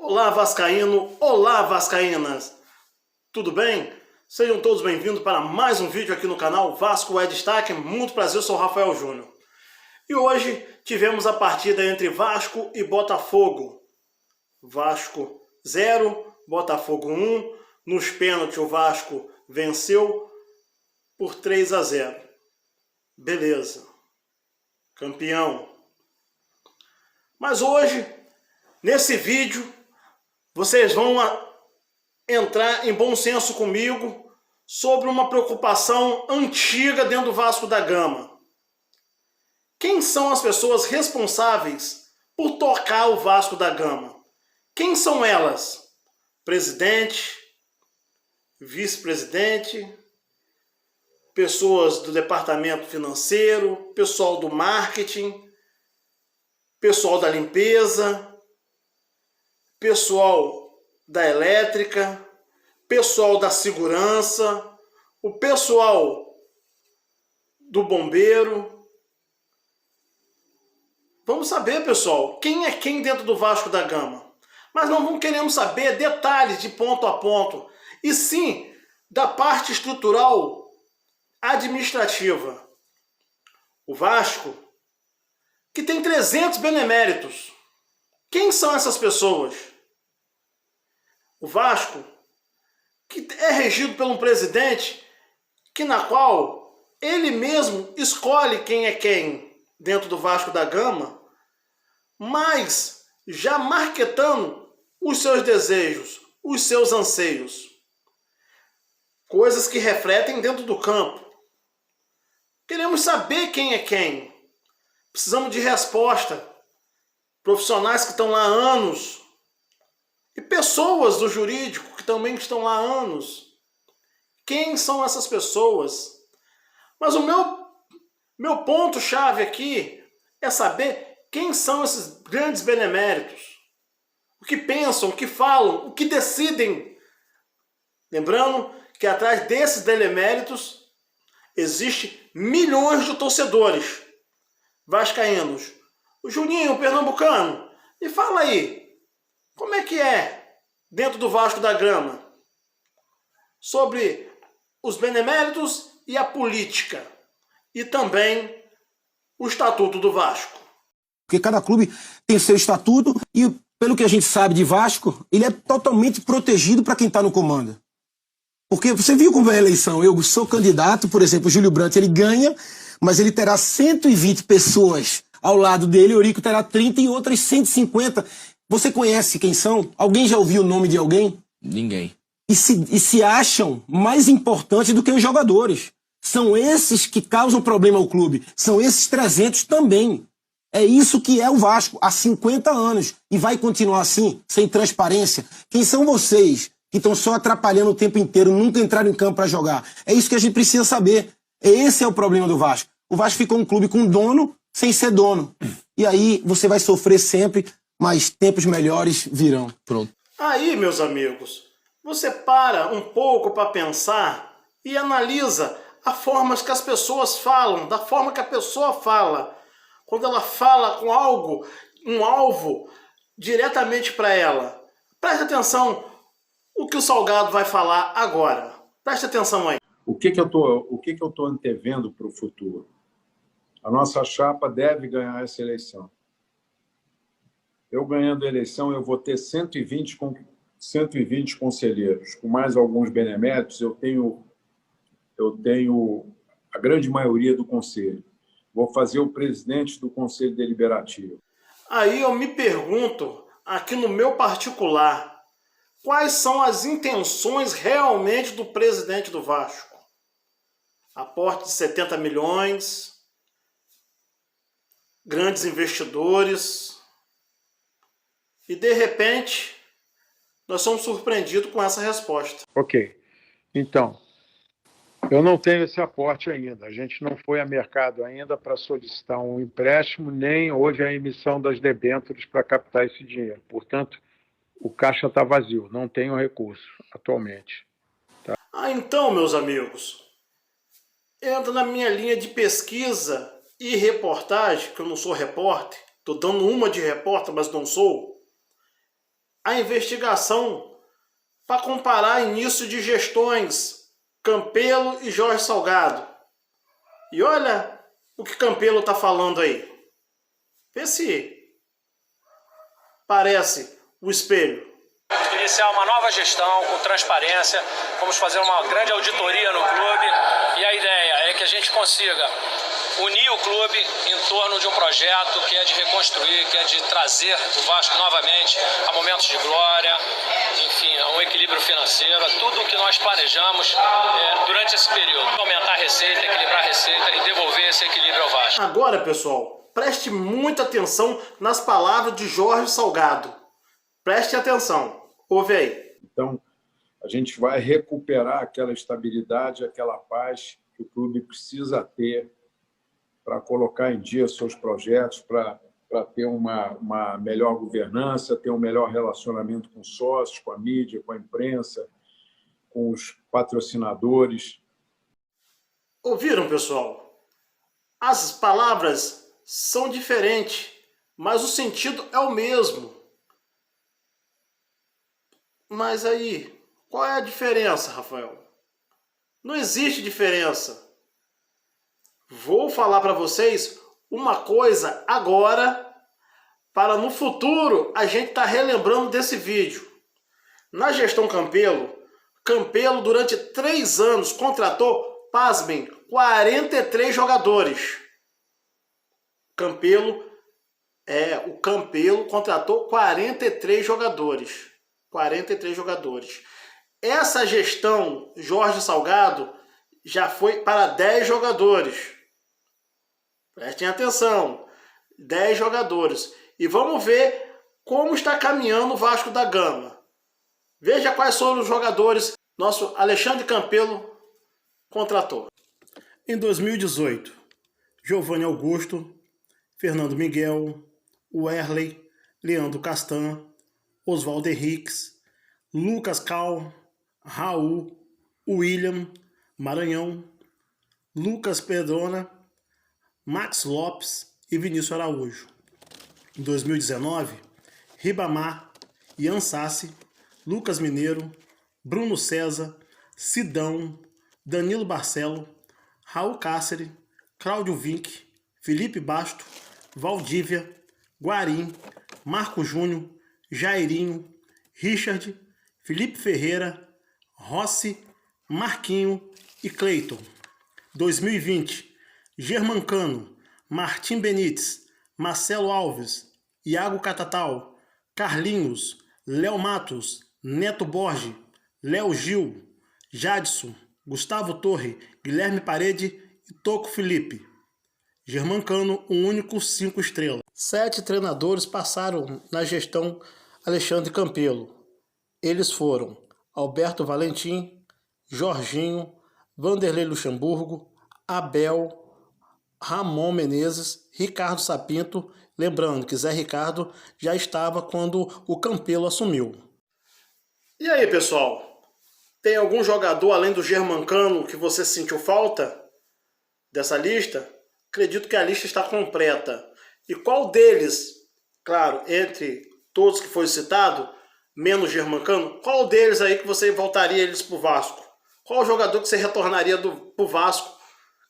Olá vascaíno, olá vascaínas, tudo bem? Sejam todos bem-vindos para mais um vídeo aqui no canal Vasco é Destaque. Muito prazer, eu sou o Rafael Júnior. E hoje tivemos a partida entre Vasco e Botafogo. Vasco 0, Botafogo 1. Nos pênaltis o Vasco venceu por 3-0. Beleza, campeão. Mas hoje, nesse vídeo, vocês vão entrar em bom senso comigo sobre uma preocupação antiga dentro do Vasco da Gama. Quem são as pessoas responsáveis por tocar o Vasco da Gama? Quem são elas? Presidente, vice-presidente, pessoas do departamento financeiro, pessoal do marketing, pessoal da limpeza, pessoal da elétrica, pessoal da segurança, o pessoal do bombeiro. Vamos saber, pessoal, quem é quem dentro do Vasco da Gama. Mas não queremos saber detalhes de ponto a ponto, e sim da parte estrutural administrativa. O Vasco, que tem 300 beneméritos. Quem são essas pessoas? O Vasco, que é regido por um presidente na qual ele mesmo escolhe quem é quem dentro do Vasco da Gama, mas já marketando os seus desejos, os seus anseios. Coisas que refletem dentro do campo. Queremos saber quem é quem. Precisamos de resposta. Profissionais que estão lá há anos. E pessoas do jurídico que também estão lá há anos. Quem são essas pessoas? Mas o meu ponto-chave aqui é saber quem são esses grandes beneméritos. O que pensam, o que falam, o que decidem. Lembrando que atrás desses beneméritos existe milhões de torcedores vascaínos. O Juninho, o pernambucano, me fala aí, como é que é dentro do Vasco da Gama sobre os beneméritos e a política e também o estatuto do Vasco? Porque cada clube tem seu estatuto e, pelo que a gente sabe de Vasco, ele é totalmente protegido para quem está no comando. Porque você viu como é a eleição. Eu sou candidato, por exemplo, o Júlio Brandt, ele ganha, mas ele terá 120 pessoas ao lado dele, Eurico terá 30 e outras 150. Você conhece quem são? Alguém já ouviu o nome de alguém? Ninguém. E se acham mais importantes do que os jogadores. São esses que causam problema ao clube. São esses 300 também. É isso que é o Vasco há 50 anos. E vai continuar assim, sem transparência. Quem são vocês que estão só atrapalhando o tempo inteiro, nunca entraram em campo para jogar? É isso que a gente precisa saber. Esse é o problema do Vasco. O Vasco ficou um clube com dono sem ser dono. E aí você vai sofrer sempre, mas tempos melhores virão. Pronto. Aí, meus amigos, você para um pouco para pensar e analisa a forma que as pessoas falam, da forma que a pessoa fala. Quando ela fala com algo, um alvo diretamente para ela. Preste atenção o que o Salgado vai falar agora. Preste atenção aí. O que eu tô antevendo para o futuro? A nossa chapa deve ganhar essa eleição. Eu ganhando a eleição, eu vou ter 120 conselheiros. Com mais alguns beneméritos, eu tenho a grande maioria do conselho. Vou fazer o presidente do Conselho Deliberativo. Aí eu me pergunto, aqui no meu particular, quais são as intenções realmente do presidente do Vasco? Aporte de 70 milhões, grandes investidores, e de repente nós somos surpreendidos com essa resposta. Ok. Então, eu não tenho esse aporte ainda. A gente não foi a mercado ainda para solicitar um empréstimo, nem hoje a emissão das debêntures para captar esse dinheiro. Portanto, o caixa está vazio, não tenho recurso atualmente. Tá? Então, meus amigos, entra na minha linha de pesquisa e reportagem, que eu não sou repórter, estou dando uma de repórter, mas não sou. a investigação para comparar início de gestões Campelo e Jorge Salgado. E olha o que Campelo está falando aí. Vê se parece o espelho. Iniciar uma nova gestão com transparência, vamos fazer uma grande auditoria no clube e a ideia é que a gente consiga unir o clube em torno de um projeto que é de reconstruir, que é de trazer o Vasco novamente a momentos de glória, enfim, a um equilíbrio financeiro, a tudo o que nós planejamos durante esse período. Aumentar a receita, equilibrar a receita e devolver esse equilíbrio ao Vasco. Agora, pessoal, preste muita atenção nas palavras de Jorge Salgado. Preste atenção. Ouve aí. Então, a gente vai recuperar aquela estabilidade, aquela paz que o clube precisa ter para colocar em dia seus projetos, para ter uma melhor governança, ter um melhor relacionamento com os sócios, com a mídia, com a imprensa, com os patrocinadores. Ouviram, pessoal? As palavras são diferentes, mas o sentido é o mesmo. Mas aí, qual é a diferença, Rafael? Não existe diferença. Vou falar para vocês uma coisa agora, para no futuro a gente estar relembrando desse vídeo. Na gestão Campelo, Campelo durante 3 anos contratou, pasmem, 43 jogadores. O Campelo contratou 43 jogadores. 43 jogadores. Essa gestão Jorge Salgado já foi para 10 jogadores. Prestem atenção. 10 jogadores. E vamos ver como está caminhando o Vasco da Gama. Veja quais foram os jogadores nosso Alexandre Campelo contratou. Em 2018, Giovanni Augusto, Fernando Miguel, Werley, Leandro Castan, Oswaldo Henriques, Lucas Cal, Raul, William, Maranhão, Lucas Pedrona, Max Lopes e Vinícius Araújo. Em 2019, Ribamar, Ian Sassi, Lucas Mineiro, Bruno César, Sidão, Danilo Barcelo, Raul Cáceres, Cláudio Vinck, Felipe Basto, Valdívia, Guarim, Marco Júnior, Jairinho, Richard, Felipe Ferreira, Rossi, Marquinho e Cleiton. 2020, Germancano, Martim Benítez, Marcelo Alves, Iago Catatal, Carlinhos, Léo Matos, Neto Borges, Léo Gil, Jadson, Gustavo Torre, Guilherme Parede e Toco Felipe. Germancano, um único 5 estrelas. 7 treinadores passaram na gestão Alexandre Campelo. Eles foram Alberto Valentim, Jorginho, Vanderlei Luxemburgo, Abel, Ramon Menezes, Ricardo Sapinto. Lembrando que Zé Ricardo já estava quando o Campelo assumiu. E aí, pessoal? Tem algum jogador além do Germancano que você sentiu falta dessa lista? Acredito que a lista está completa. E qual deles, claro, entre todos que foi citado, menos Germancano, qual deles aí que você voltaria eles para o Vasco? Qual jogador que você retornaria para o Vasco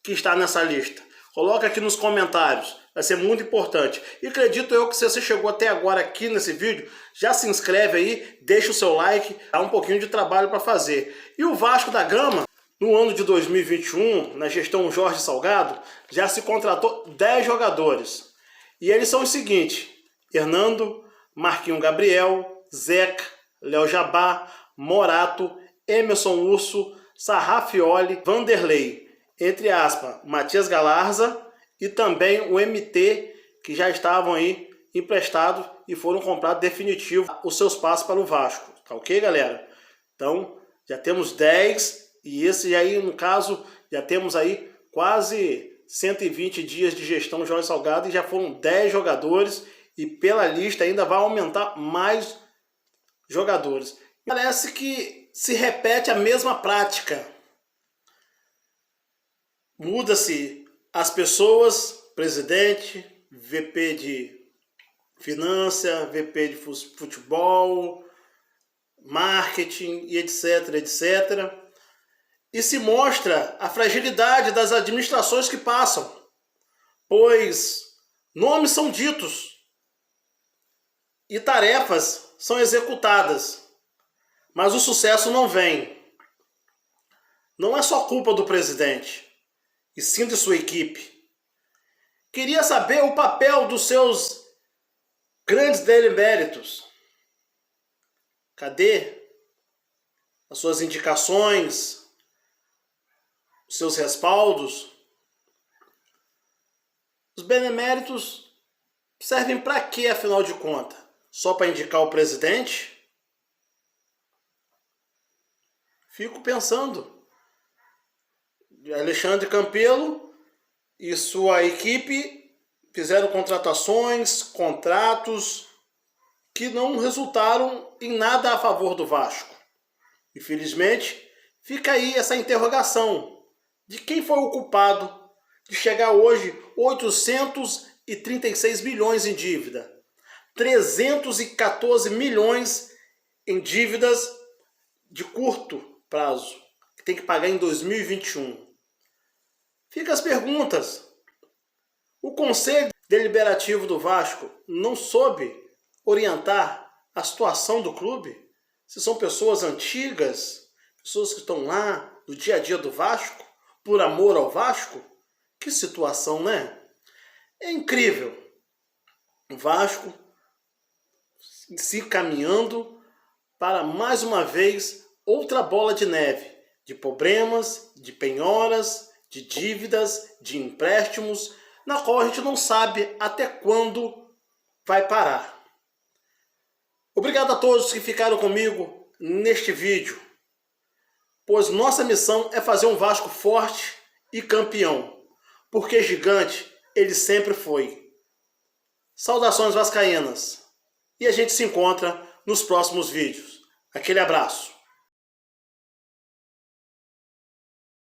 que está nessa lista? Coloca aqui nos comentários, vai ser muito importante. E acredito eu que se você chegou até agora aqui nesse vídeo, já se inscreve aí, deixa o seu like, dá um pouquinho de trabalho para fazer. E o Vasco da Gama, no ano de 2021, na gestão Jorge Salgado, já se contratou 10 jogadores. E eles são os seguintes: Hernando, Marquinhos Gabriel, Zeca, Léo Jabá, Morato, Emerson Urso, Sarrafioli, Vanderlei, entre aspas, Matias Galarza e também o MT, que já estavam aí emprestados e foram comprados definitivo os seus passos para o Vasco. Tá ok, galera? Então, já temos 10 e esse aí, no caso, já temos aí quase 120 dias de gestão Jorge Salgado e já foram 10 jogadores e pela lista ainda vai aumentar mais jogadores. Parece que se repete a mesma prática. Muda-se as pessoas, presidente, VP finança, VP de futebol, marketing e etc, etc. E se mostra a fragilidade das administrações que passam, pois nomes são ditos e tarefas são executadas, mas o sucesso não vem. Não é só culpa do presidente, e sim de sua equipe. Queria saber o papel dos seus grandes deméritos. Cadê as suas indicações, os seus respaldos? Os beneméritos servem para quê, afinal de contas? Só para indicar o presidente? Fico pensando. Alexandre Campelo e sua equipe fizeram contratações, contratos que não resultaram em nada a favor do Vasco. Infelizmente, fica aí essa interrogação de quem foi o culpado de chegar hoje 836 milhões em dívida, 314 milhões em dívidas de curto prazo, que tem que pagar em 2021. Fica as perguntas. O Conselho Deliberativo do Vasco não soube orientar a situação do clube? Se são pessoas antigas, pessoas que estão lá no dia a dia do Vasco, por amor ao Vasco? Que situação, né? É incrível. O Vasco se caminhando para, mais uma vez, outra bola de neve, de problemas, de penhoras, de dívidas, de empréstimos, na qual a gente não sabe até quando vai parar. Obrigado a todos que ficaram comigo neste vídeo, pois nossa missão é fazer um Vasco forte e campeão, porque gigante ele sempre foi. Saudações vascaínas, e a gente se encontra nos próximos vídeos. Aquele abraço.